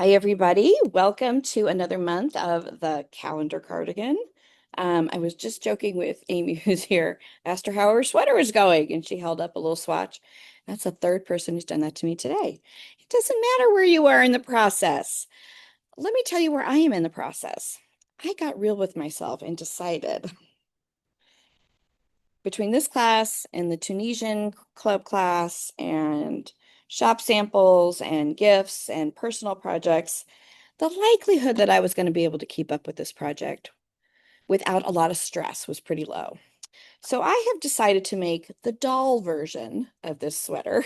Hi, everybody. Welcome to another month of the calendar cardigan. I was just joking with Amy, who's here, asked her how her sweater was going, and she held up a little swatch. That's the third person who's done that to me today. It doesn't matter where you are in the process. Let me tell you where I am in the process. I got real with myself and decided between this class and the Tunisian club class and shop samples and gifts and personal projects, the likelihood that I was going to be able to keep up with this project without a lot of stress was pretty low. So I have decided to make the doll version of this sweater.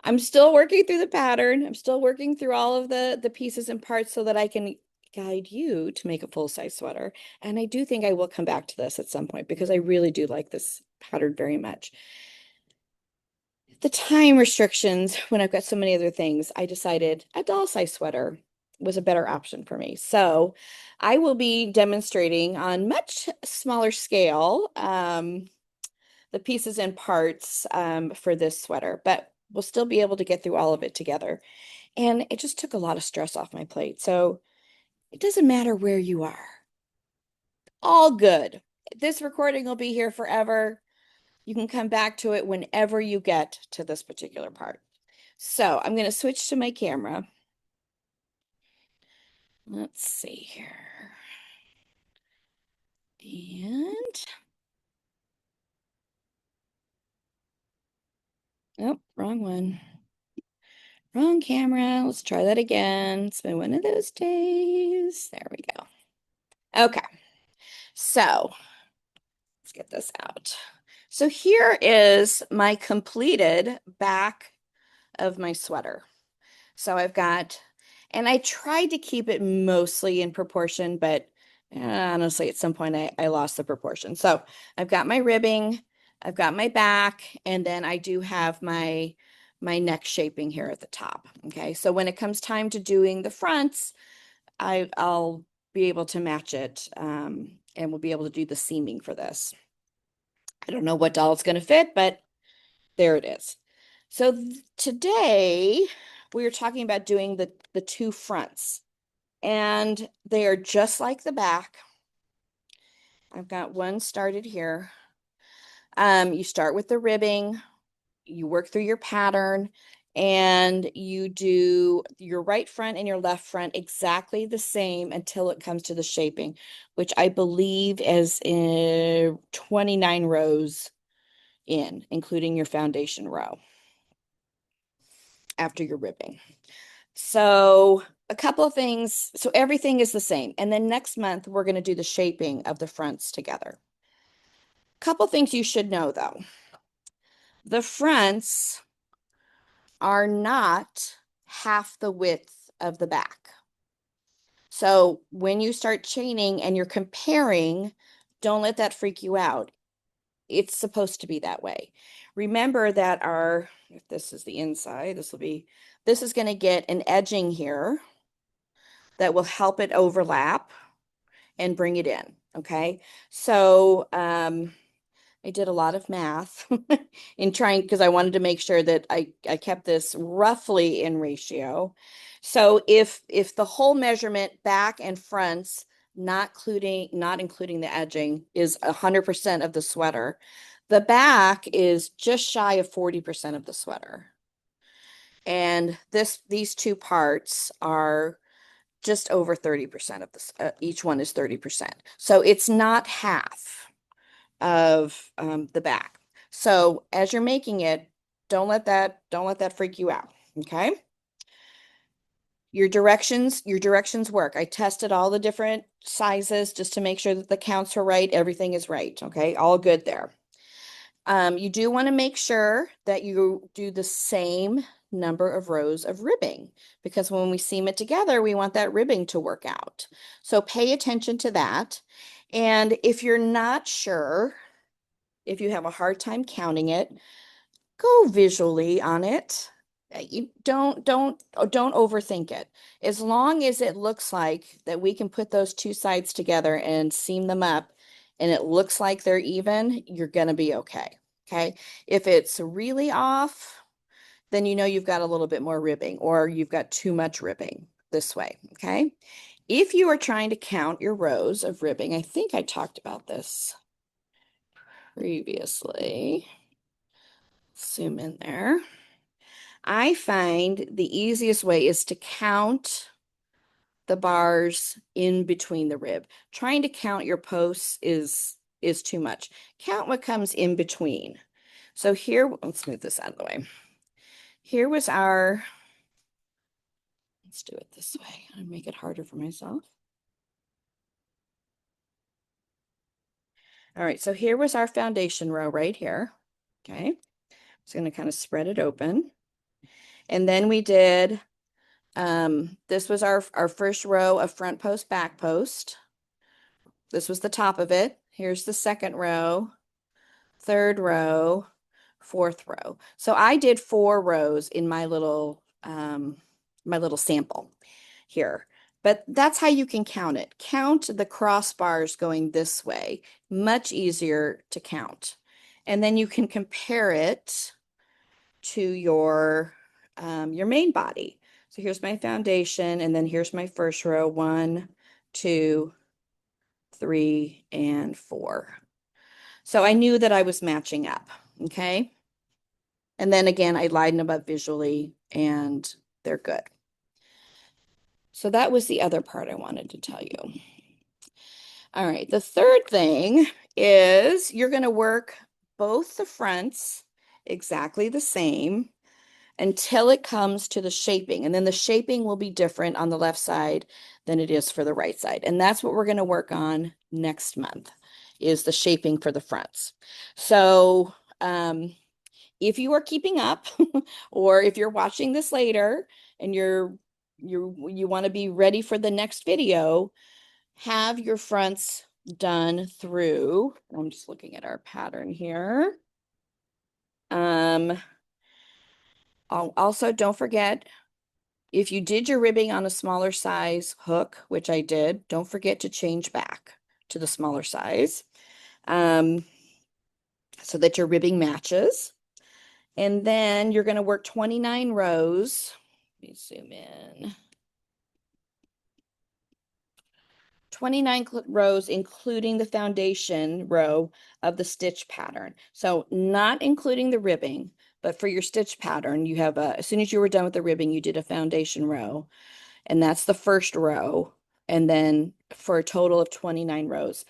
I'm still working through the pattern. I'm still working through all of the pieces and parts so that I can guide you to make a full-size sweater. And I do think I will come back to this at some point because I really do like this pattern very much. The time restrictions, when I've got so many other things, I decided a doll size sweater was a better option for me. So I will be demonstrating on much smaller scale the pieces and parts for this sweater, but we'll still be able to get through all of it together. And it just took a lot of stress off my plate. So it doesn't matter where you are, all good. This recording will be here forever. You can come back to it whenever you get to this particular part. So I'm going to switch to my camera. Let's see here. And, oh, wrong one. Wrong camera. Let's try that again. It's been one of those days. There we go. Okay. So let's get this out. So here is my completed back of my sweater. So I've got, and I tried to keep it mostly in proportion, but honestly, at some point I lost the proportion. So I've got my ribbing, I've got my back, and then I do have my neck shaping here at the top. Okay, so when it comes time to doing the fronts, I'll be able to match it, and we'll be able to do the seaming for this. I don't know what doll it's going to fit, but there it is. So today we are talking about doing the two fronts, and they are just like the back. I've got one started here. You start with the ribbing, you work through your pattern, and you do your right front and your left front exactly the same until it comes to the shaping, which I believe is in 29 rows in, including your foundation row after your ribbing. So a couple of things. So everything is the same. And then next month, we're going to do the shaping of the fronts together. Couple things you should know though. The fronts are not half the width of the back. So when you start chaining and you're comparing, don't let that freak you out. It's supposed to be that way. Remember that if this is the inside, this is going to get an edging here that will help it overlap and bring it in. Okay. So I did a lot of math in trying because I wanted to make sure that I kept this roughly in ratio. So if the whole measurement back and fronts, not including the edging, is 100% of the sweater, the back is just shy of 40% of the sweater. And these two parts are just over 30% of this. Each one is 30%. So it's not half of the back. So as you're making it, don't let that freak you out. Okay. Your directions work. I tested all the different sizes just to make sure that the counts are right. Everything is right. Okay. All good there. You do want to make sure that you do the same number of rows of ribbing because when we seam it together, we want that ribbing to work out. So pay attention to that. And if you're not sure, if you have a hard time counting it, go visually on it. You don't overthink it. As long as it looks like that we can put those two sides together and seam them up and it looks like they're even, you're going to be okay. Okay. If it's really off, then you know you've got a little bit more ribbing or you've got too much ribbing this way, okay? If you are trying to count your rows of ribbing, I think I talked about this previously. Zoom in there. I find the easiest way is to count the bars in between the rib. Trying to count your posts is too much. Count what comes in between. So here, let's move this out of the way. Here was our, let's do it this way. I'll make it harder for myself. All right, so here was our foundation row right here. Okay, just going to kind of spread it open. And then we did, this was our first row of front post, back post. This was the top of it. Here's the second row, third row, fourth row. So I did 4 rows in my little sample here. But that's how you can count it. Count the crossbars going this way. Much easier to count. And then you can compare it to your main body. So here's my foundation, and then here's my first row. 1, 2, 3, and 4. So I knew that I was matching up, okay? And then again, I lined them up visually, and they're good. So that was the other part I wanted to tell you. All right, the third thing is you're going to work both the fronts exactly the same until it comes to the shaping. And then the shaping will be different on the left side than it is for the right side. And that's what we're going to work on next month is the shaping for the fronts. So if you are keeping up or if you're watching this later and you want to be ready for the next video, have your fronts done through, I'm just looking at our pattern here. Also, don't forget, if you did your ribbing on a smaller size hook, which I did, don't forget to change back to the smaller size so that your ribbing matches. And then you're going to work 29 rows. Let me zoom in. 29 rows, including the foundation row of the stitch pattern. So not including the ribbing, but for your stitch pattern, you have as soon as you were done with the ribbing, you did a foundation row, and that's the first row. And then for a total of 29 rows,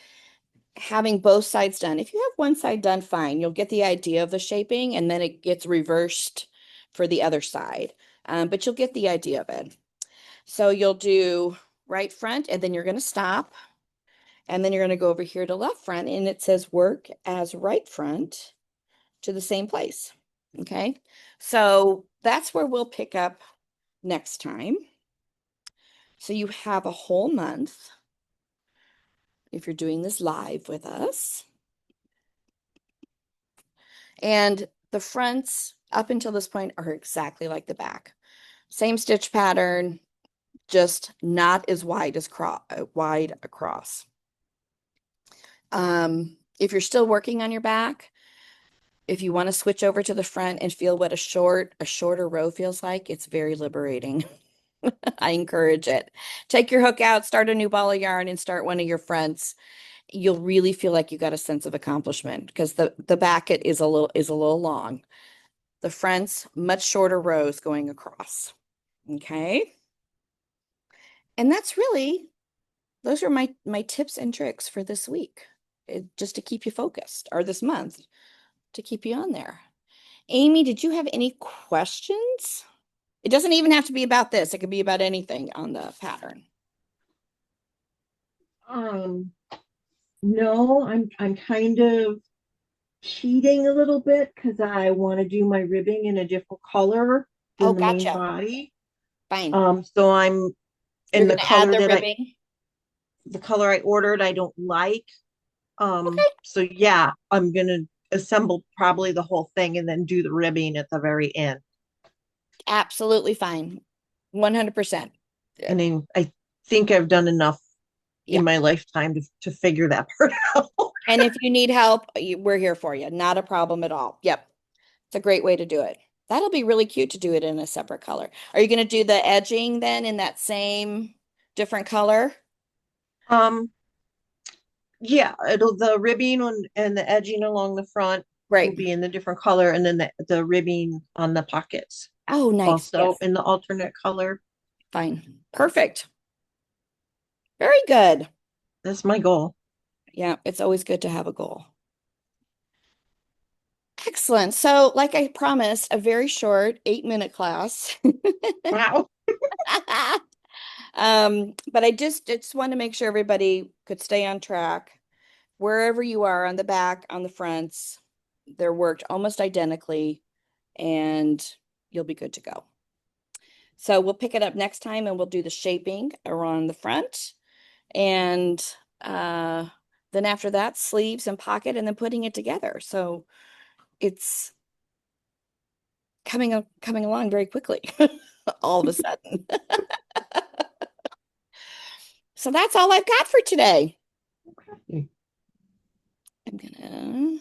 having both sides done. If you have one side done, fine. You'll get the idea of the shaping, and then it gets reversed for the other side. But you'll get the idea of it. So you'll do right front, and then you're going to stop. And then you're going to go over here to left front, and it says work as right front to the same place. Okay, so that's where we'll pick up next time. So you have a whole month if you're doing this live with us. And the fronts up until this point are exactly like the back. Same stitch pattern, just not as wide as wide across. If you're still working on your back, if you want to switch over to the front and feel what a shorter row feels like, it's very liberating. I encourage it. Take your hook out, start a new ball of yarn, and start one of your fronts. You'll really feel like you got a sense of accomplishment because the back is a little long. The fronts, much shorter rows going across. Okay. And that's really, those are my tips and tricks for this week, just to keep you focused, or this month to keep you on there. Amy, did you have any questions? It doesn't even have to be about this. It could be about anything on the pattern. No, I'm kind of cheating a little bit because I want to do my ribbing in a different color Oh, than the main gotcha. body. Fine. So I'm You're in going to add the ribbing. the color I ordered, I don't like. Okay. So yeah, I'm gonna assemble probably the whole thing and then do the ribbing at the very end. Absolutely fine. 100%. I mean, I think I've done enough in Yeah. my lifetime to figure that part out. And if you need help, we're here for you. Not a problem at all. Yep. It's a great way to do it. That'll be really cute to do it in a separate color. Are you going to do the edging then in that same different color? Um, yeah, it'll the ribbing and the edging along the front will Right. be in the different color, and then the ribbing on the pockets Oh, nice. also Yes. in the alternate color. Fine. Perfect. Very good. That's my goal. Yeah, it's always good to have a goal. Excellent. So, like I promised, a very short 8-minute class. Wow. But I just want to make sure everybody could stay on track. Wherever you are on the back, on the fronts, they're worked almost identically, and you'll be good to go. So we'll pick it up next time and we'll do the shaping around the front. And uh, then after that, sleeves and pocket, and then putting it together. So it's coming along very quickly all of a sudden. So that's all I've got for today. I'm gonna